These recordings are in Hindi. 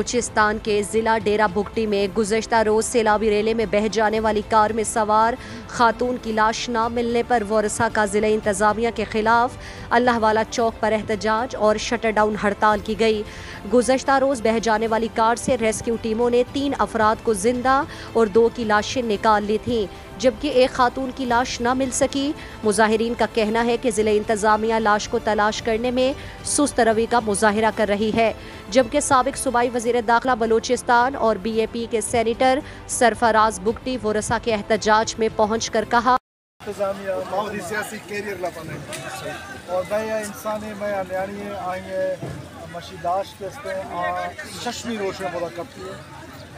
बलूचिस्तान के ज़िला डेरा बुगटी में गुज़श्ता रोज़ सैलाबी रेले में बह जाने वाली कार में सवार खातून की लाश न मिलने पर वरसा का ज़िला इंतज़ामिया के खिलाफ अल्लाह वाला चौक पर एहतजाज और शटर डाउन हड़ताल की गई। गुज़श्ता रोज़ बह जाने वाली कार से रेस्क्यू टीमों ने 3 अफराद को जिंदा और 2 की लाशें निकाल ली थीं, जबकि एक खातून की लाश न मिल सकी। मुजाहिरीन का कहना है कि ज़िला इंतज़ामिया लाश को तलाश करने में सुस्त रवि का मुजाहिरा कर रही है, जबकि साबिक सूबाई वज़ीर दाखिला बलूचिस्तान और BAP के सेनेटर सरफराज बुगटी वरसा के एहतजाज में पहुँच कर कहा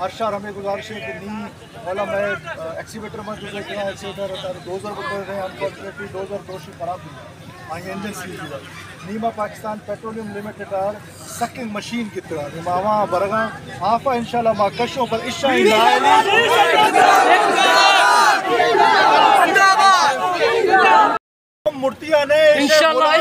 अर्शार हमें गुजारिश है कि नी वाला मैं एक्सीवेटर में जो देखना एक्सीवेटर 2000 रुपये अनफॉर्चुनेटली 2000 दोषी खराब आई इंजन सी नीमा Pakistan petroleum limited are sucking machine की तरह निमावा बरगा आफा इंशाल्लाह मा कशों पर इशा मूर्तियां ने इंशाल्लाह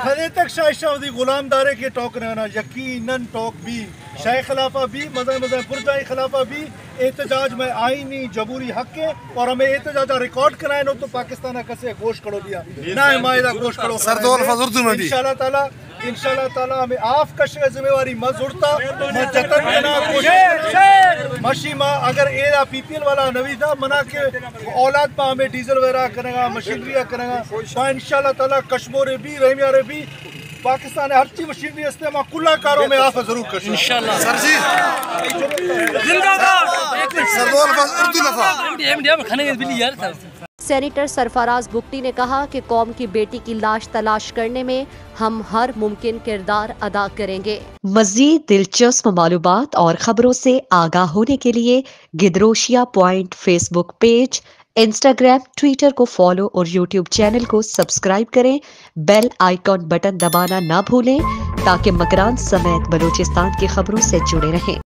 हले तक शाह गुलामदारे के टॉक रहना यकीनन टॉक भी शाह खिलाफा भी मज़ा पुरजाई खिलाफा भी एहतजाज में आईनी जबूरी हक है और हमें एहतजाज रिकॉर्ड कराए नो तो पाकिस्तान कैसे गोश करो दिया ना हिमायत गोश करो इंशाल्लाह ताला हमें आफ कश जिम्मेवारी मत जुड़ता मैं जतन करना कोशिश मशीमा अगर एरा PPL वाला नवी था मना के औलाद पा हमें डीजल वगैरह करेगा मशीनरी करेगा इंशाल्लाह ताला कश्मीर भी रहमियारे भी पाकिस्तान हर चीज मशीनरी इस्तेमाल कुल्ला कारों में आप जरूर कर इंशाल्लाह सर जी जिंदाबाद। सेनेटर सरफराज बुगटी ने कहा कि कौम की बेटी की लाश तलाश करने में हम हर मुमकिन किरदार अदा करेंगे। मज़ीद दिलचस्प मालूमात और खबरों से आगाह होने के लिए Gedrosia point Facebook page, Instagram, Twitter को फॉलो और यूट्यूब चैनल को सब्सक्राइब करें। बेल आइकॉन बटन दबाना ना भूलें ताकि मकरान समेत बलूचिस्तान की खबरों से जुड़े रहें।